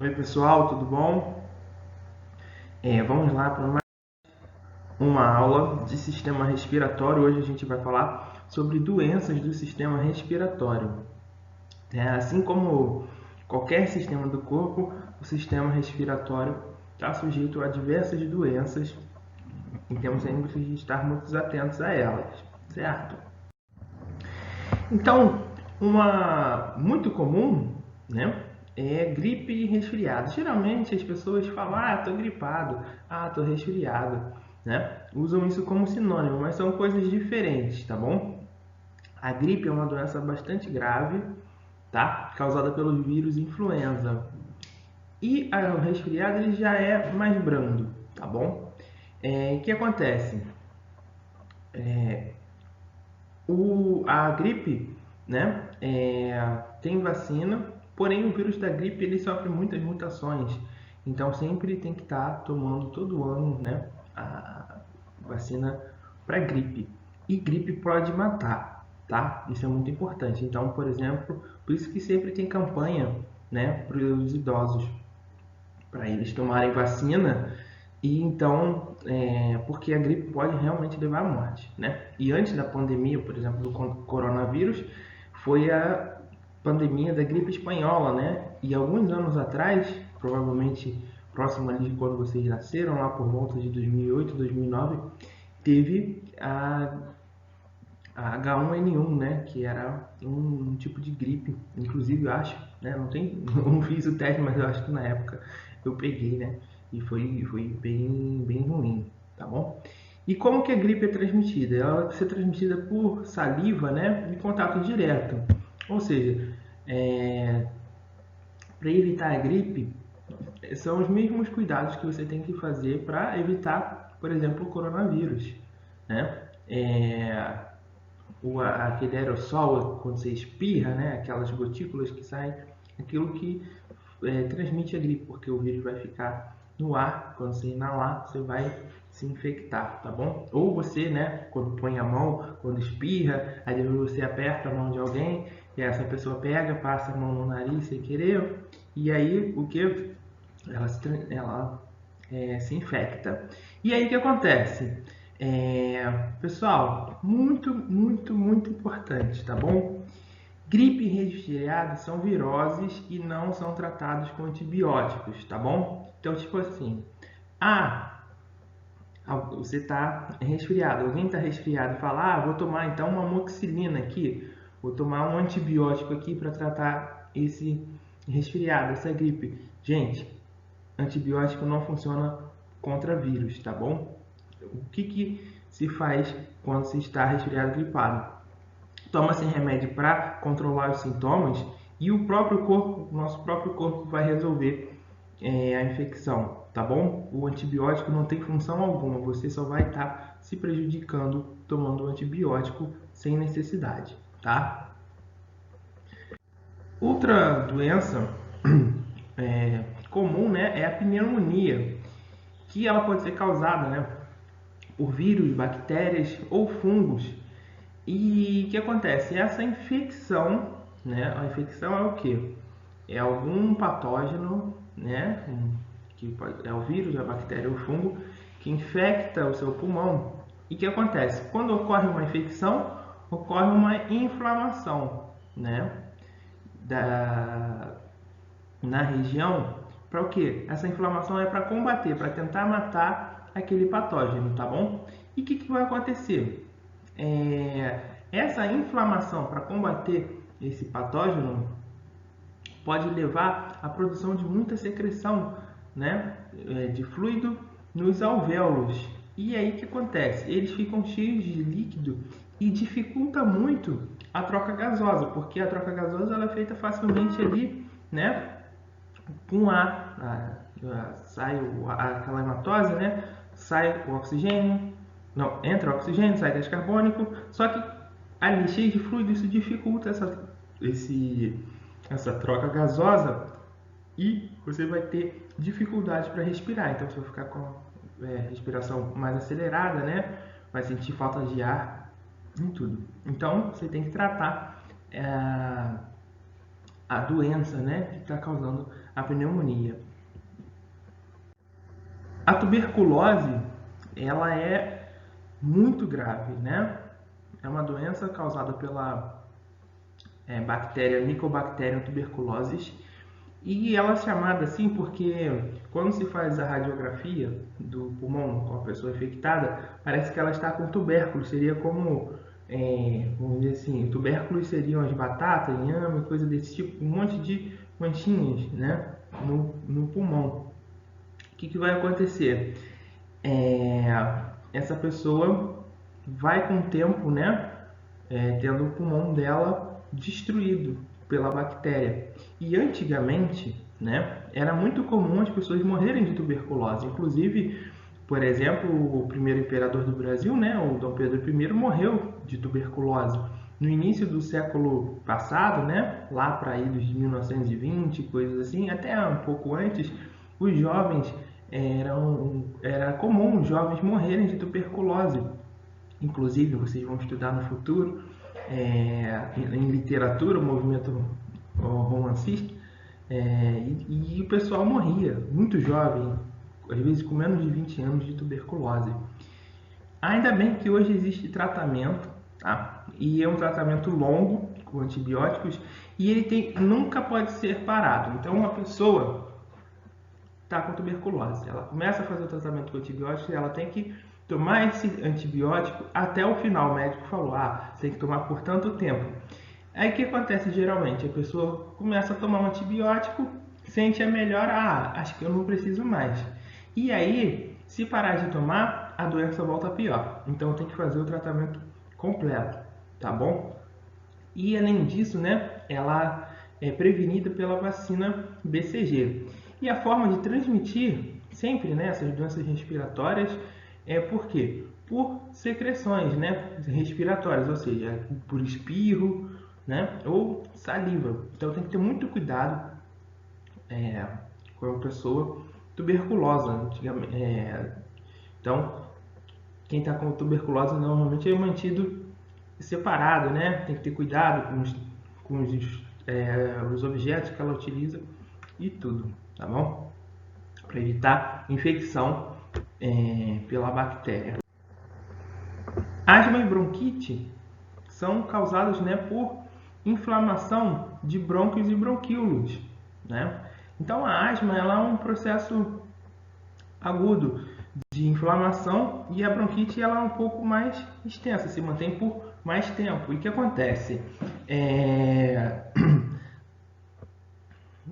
Oi pessoal, tudo bom? Vamos lá para uma aula de sistema respiratório. Hoje a gente vai falar sobre doenças do sistema respiratório. Assim como qualquer sistema do corpo, o sistema respiratório está sujeito a diversas doenças e temos sempre que estar muito atentos a elas, certo? Então, uma muito comum, né, é gripe e resfriado. Geralmente as pessoas falam, tô gripado, tô resfriado, né? Usam isso como sinônimo, mas são coisas diferentes, tá bom? A gripe é uma doença bastante grave, tá? Causada pelos vírus influenza. E o resfriado ele já é mais brando, tá bom? O que acontece? A gripe, né, tem vacina, porém o vírus da gripe ele sofre muitas mutações, então sempre tem que estar tomando todo ano, né, a vacina para gripe. E gripe pode matar, tá? Isso é muito importante. Então, por exemplo, por isso que sempre tem campanha, né, para os idosos, para eles tomarem vacina e então, porque a gripe pode realmente levar à morte, né? E antes da pandemia, por exemplo, do coronavírus, foi a pandemia da gripe espanhola, né? E alguns anos atrás, provavelmente próximo ali de quando vocês nasceram, lá por volta de 2008, 2009, teve a H1N1, né? Que era um tipo de gripe, inclusive eu acho, né? Não fiz o teste, mas eu acho que na época eu peguei, né? E foi bem ruim, tá bom? E como que a gripe é transmitida? Ela vai ser transmitida por saliva, né? E contato direto. Ou seja, para evitar a gripe, são os mesmos cuidados que você tem que fazer para evitar, por exemplo, o coronavírus, né? Aquele aerossol, quando você espirra, né? Aquelas gotículas que saem, aquilo que transmite a gripe, porque o vírus vai ficar no ar, quando você inalar, você vai se infectar, tá bom? Ou você, né, quando põe a mão, quando espirra, aí depois você aperta a mão de alguém, e essa pessoa pega, passa a mão no nariz sem querer, e aí o que? Ela se infecta. E aí o que acontece? Pessoal, muito importante, tá bom? Gripe e resfriado são viroses e não são tratados com antibióticos, tá bom? Então, tipo assim, ah, você tá resfriado, alguém tá resfriado e fala, vou tomar então uma amoxicilina aqui, vou tomar um antibiótico aqui para tratar esse resfriado, essa gripe. Gente, antibiótico não funciona contra vírus, tá bom? O que se faz quando se está resfriado gripado? Toma-se remédio para controlar os sintomas e o nosso próprio corpo vai resolver a infecção, tá bom? O antibiótico não tem função alguma, você só vai estar se prejudicando tomando o antibiótico sem necessidade, tá? Outra doença comum, né, é a pneumonia, que ela pode ser causada, né, por vírus, bactérias ou fungos. E o que acontece? Essa infecção, né? A infecção é o que? É algum patógeno, né? É o vírus, a bactéria ou o fungo que infecta o seu pulmão. E o que acontece? Quando ocorre uma infecção, ocorre uma inflamação, né? Da, na região. Para o que? Essa inflamação é para combater, para tentar matar aquele patógeno, tá bom? E o que vai acontecer? Essa inflamação para combater esse patógeno pode levar à produção de muita secreção, né, de fluido nos alvéolos. E aí o que acontece? Eles ficam cheios de líquido e dificulta muito a troca gasosa, porque a troca gasosa ela é feita facilmente ali, né, com ar. Sai aquela hematose, né, sai o oxigênio, não, entra o oxigênio, sai gás carbônico, só que ali cheio de fluido, isso dificulta essa troca gasosa e você vai ter dificuldade para respirar. Então você vai ficar com respiração mais acelerada, né? Vai sentir falta de ar em tudo. Então você tem que tratar a doença, né, que está causando a pneumonia. A tuberculose, ela é muito grave, né? É uma doença causada pela bactéria Mycobacterium tuberculosis, e ela é chamada assim porque quando se faz a radiografia do pulmão com a pessoa infectada, parece que ela está com tubérculos. Seria como, vamos dizer assim, tubérculos seriam as batatas, inhame, coisa desse tipo, um monte de manchinhas, né, no pulmão. O que vai acontecer? Essa pessoa vai com o tempo, né, tendo o pulmão dela destruído pela bactéria. E antigamente, né, era muito comum as pessoas morrerem de tuberculose. Inclusive, por exemplo, o primeiro imperador do Brasil, né, o Dom Pedro I, morreu de tuberculose. No início do século passado, né, lá para aí dos 1920, coisas assim, até um pouco antes, os jovens era comum os jovens morrerem de tuberculose. Inclusive, vocês vão estudar no futuro, em literatura, o movimento romancista, e o pessoal morria, muito jovem, às vezes com menos de 20 anos, de tuberculose. Ainda bem que hoje existe tratamento, tá? E é um tratamento longo, com antibióticos, e ele nunca pode ser parado. Então, uma pessoa está com tuberculose, ela começa a fazer o tratamento com antibióticos, ela tem que tomar esse antibiótico até o final. O médico falou, tem que tomar por tanto tempo. Aí o que acontece geralmente? A pessoa começa a tomar um antibiótico, sente a melhora, acho que eu não preciso mais. E aí, se parar de tomar, a doença volta pior. Então tem que fazer o tratamento completo, tá bom? E além disso, né, ela é prevenida pela vacina BCG. E a forma de transmitir sempre, né, essas doenças respiratórias por quê? Por secreções, né, respiratórias, ou seja, por espirro, né, ou saliva. Então tem que ter muito cuidado com a pessoa tuberculosa. Então, quem está com tuberculose normalmente é mantido separado, né? Tem que ter cuidado com os objetos que ela utiliza e tudo, tá bom? Para evitar infecção pela bactéria. Asma e bronquite são causados, né, por inflamação de brônquios e bronquíolos, né? Então a asma ela é um processo agudo de inflamação e a bronquite ela é um pouco mais extensa, se mantém por mais tempo. E o que acontece?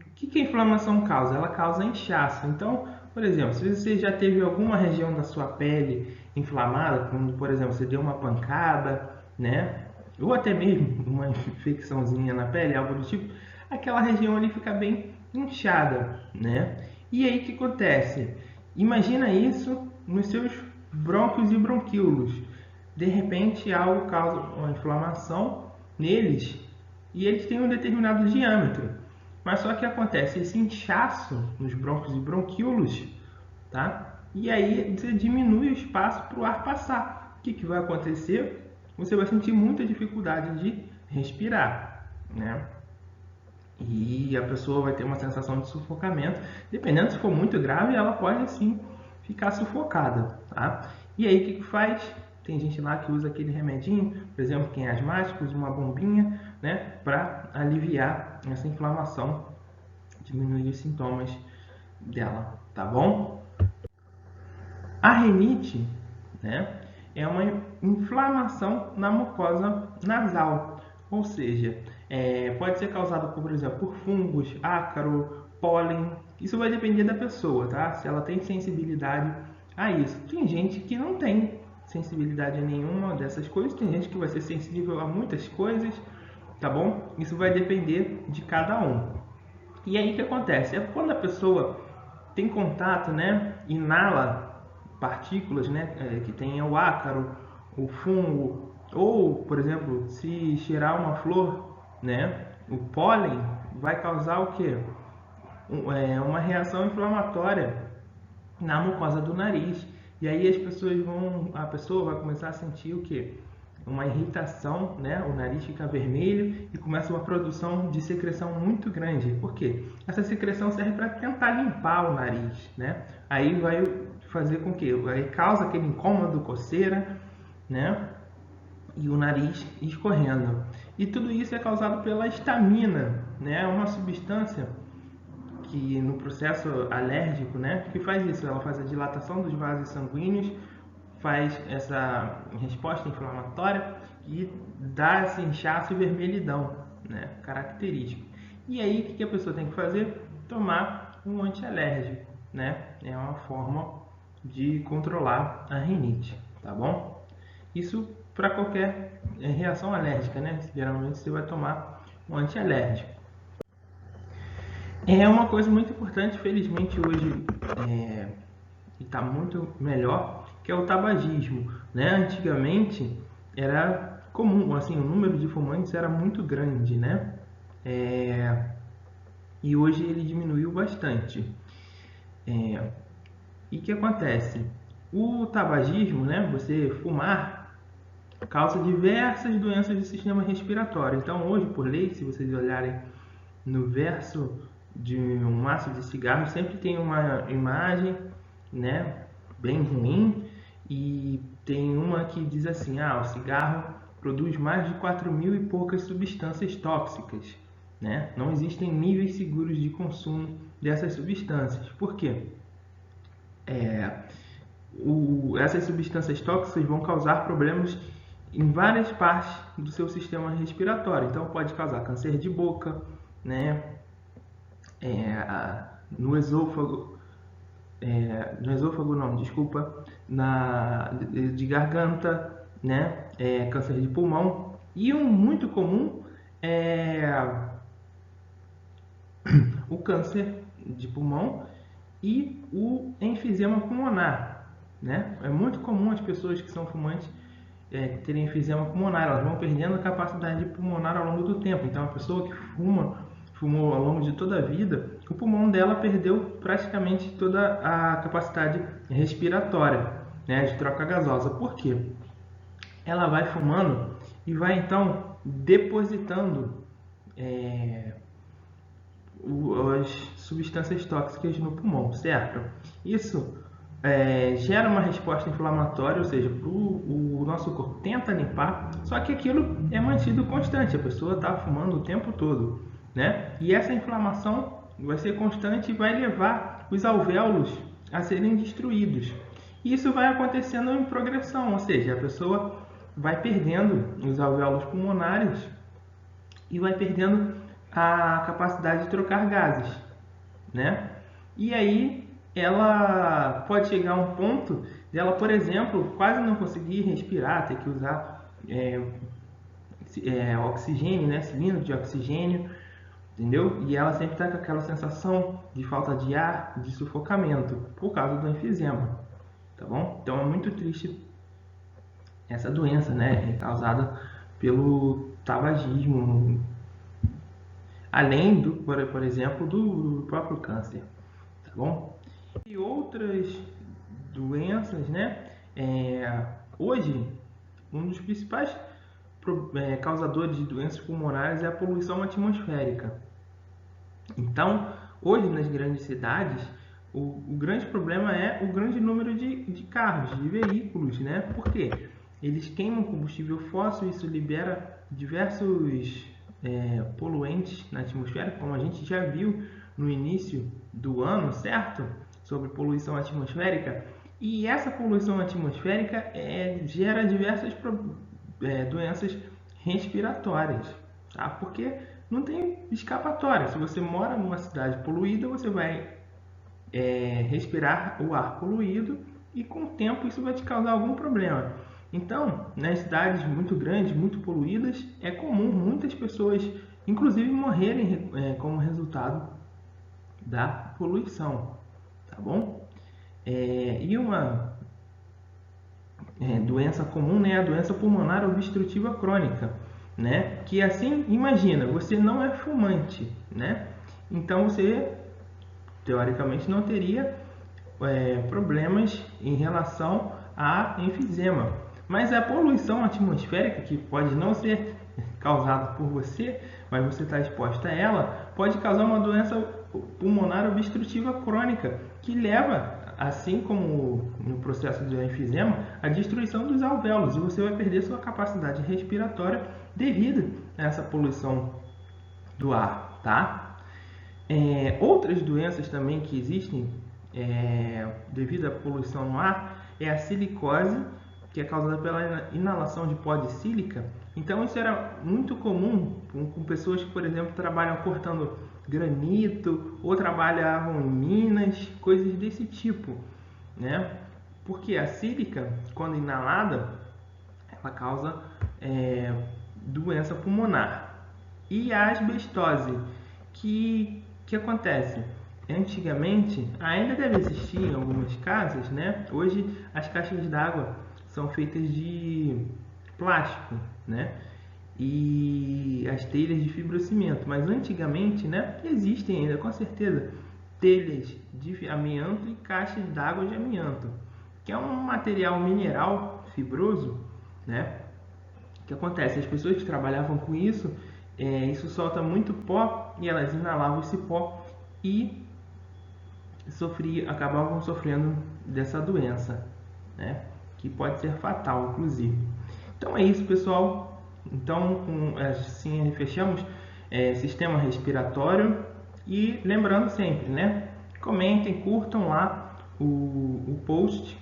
O que a inflamação causa? Ela causa inchaço. Então, por exemplo, se você já teve alguma região da sua pele inflamada, como por exemplo, você deu uma pancada, né? Ou até mesmo uma infecçãozinha na pele, algo do tipo, aquela região ali fica bem inchada, né? E aí o que acontece? Imagina isso nos seus brônquios e bronquíolos. De repente, algo causa uma inflamação neles e eles têm um determinado diâmetro. Mas só que acontece esse inchaço nos brônquios e bronquíolos, tá? E aí você diminui o espaço para o ar passar. O que vai acontecer? Você vai sentir muita dificuldade de respirar, né? E a pessoa vai ter uma sensação de sufocamento. Dependendo, se for muito grave, ela pode sim ficar sufocada, tá? E aí o que faz? Tem gente lá que usa aquele remedinho, por exemplo, quem é asmático, usa uma bombinha, né, para aliviar essa inflamação, diminuir os sintomas dela, tá bom? A rinite, né, é uma inflamação na mucosa nasal, ou seja, pode ser causado por exemplo, por fungos, ácaro, pólen. Isso vai depender da pessoa, tá? Se ela tem sensibilidade a isso. Tem gente que não tem sensibilidade a nenhuma dessas coisas, tem gente que vai ser sensível a muitas coisas, tá bom? Isso vai depender de cada um. E aí o que acontece? É quando a pessoa tem contato, né, inala partículas, né, que tem o ácaro, o fungo, ou, por exemplo, se cheirar uma flor, né, o pólen vai causar o quê? Uma reação inflamatória na mucosa do nariz. E aí a pessoa vai começar a sentir o quê? uma irritação, né? O nariz fica vermelho e começa uma produção de secreção muito grande. Por quê? Essa secreção serve para tentar limpar o nariz, né? Aí vai fazer com que aí causa aquele incômodo, coceira, né? E o nariz escorrendo. E tudo isso é causado pela histamina, né? Uma substância que no processo alérgico, né? Que faz isso, ela faz a dilatação dos vasos sanguíneos, faz essa resposta inflamatória e dá esse inchaço e vermelhidão, né? Característico. E aí, o que a pessoa tem que fazer? Tomar um antialérgico, né? É uma forma de controlar a rinite, tá bom? Isso para qualquer reação alérgica, né? Geralmente você vai tomar um antialérgico. É uma coisa muito importante, felizmente hoje está muito melhor, que é o tabagismo, né? Antigamente era comum, assim, o número de fumantes era muito grande, né? E hoje ele diminuiu bastante. E o que acontece? O tabagismo, né? Você fumar, causa diversas doenças do sistema respiratório. Então, hoje, por lei, se vocês olharem no verso de um maço de cigarro, sempre tem uma imagem, né, bem ruim, e tem uma que diz assim: o cigarro produz mais de 4.000 e poucas substâncias tóxicas, né? Não existem níveis seguros de consumo dessas substâncias. Por quê? Essas substâncias tóxicas vão causar problemas em várias partes do seu sistema respiratório. Então, pode causar câncer de boca, né? No esôfago, de garganta, né? Câncer de pulmão. E um muito comum é o câncer de pulmão e o enfisema pulmonar, né? É muito comum as pessoas que são fumantes terem enfisema pulmonar, elas vão perdendo a capacidade pulmonar ao longo do tempo. Então, a pessoa que fumou ao longo de toda a vida, o pulmão dela perdeu praticamente toda a capacidade respiratória, né, de troca gasosa. Por quê? Ela vai fumando e vai então depositando as substâncias tóxicas no pulmão, certo? Isso gera uma resposta inflamatória, ou seja, o nosso corpo tenta limpar, só que aquilo é mantido constante, a pessoa está fumando o tempo todo, né? E essa inflamação vai ser constante e vai levar os alvéolos a serem destruídos. Isso vai acontecendo em progressão, ou seja, a pessoa vai perdendo os alvéolos pulmonares e vai perdendo a capacidade de trocar gases, né? E aí ela pode chegar a um ponto de ela, por exemplo, quase não conseguir respirar, ter que usar oxigênio, né? Cilindro de oxigênio, entendeu? E ela sempre está com aquela sensação de falta de ar, de sufocamento, por causa do enfisema, tá bom? Então é muito triste essa doença, né? Causada pelo tabagismo, além do, por exemplo, do próprio câncer, tá bom? E outras doenças, né? Hoje, um dos principais causadores de doenças pulmonares é a poluição atmosférica. Então, hoje nas grandes cidades, o grande problema é o grande número de carros, de veículos, né? Por quê? Eles queimam combustível fóssil, isso libera diversos poluentes na atmosfera, como a gente já viu no início do ano, certo? Sobre poluição atmosférica. E essa poluição atmosférica gera diversas doenças respiratórias, tá? Porque não tem escapatória. Se você mora numa cidade poluída, você vai respirar o ar poluído e com o tempo isso vai te causar algum problema. Então, nas cidades muito grandes, muito poluídas, é comum muitas pessoas, inclusive, morrerem como resultado da poluição, tá bom? E uma doença comum, né, a doença pulmonar obstrutiva crônica, né? Que assim, imagina, você não é fumante, né? Então você teoricamente não teria problemas em relação a enfisema. Mas a poluição atmosférica, que pode não ser causada por você, mas você está exposto a ela, pode causar uma doença pulmonar obstrutiva crônica, que leva, assim como no processo do enfisema, à destruição dos alvéolos, e você vai perder sua capacidade respiratória devido a essa poluição do ar, tá? Outras doenças também que existem devido à poluição no ar é a silicose, que é causada pela inalação de pó de sílica. Então isso era muito comum com pessoas que, por exemplo, trabalham cortando granito ou trabalhavam em minas, coisas desse tipo, né? Porque a sílica, quando inalada, ela causa doença pulmonar. E a asbestose, que acontece? Antigamente, ainda deve existir em algumas casas, né? Hoje as caixas d'água são feitas de plástico, né? E as telhas de fibrocimento, mas antigamente, né, existem ainda com certeza telhas de amianto e caixas d'água de amianto, que é um material mineral fibroso, né? O que acontece? As pessoas que trabalhavam com isso, isso solta muito pó e elas inalavam esse pó e acabavam sofrendo dessa doença, né? Que pode ser fatal, inclusive. Então é isso, pessoal. Então, assim fechamos sistema respiratório e lembrando sempre, né? Comentem, curtam lá o post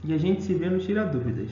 e a gente se vê no Tira Dúvidas.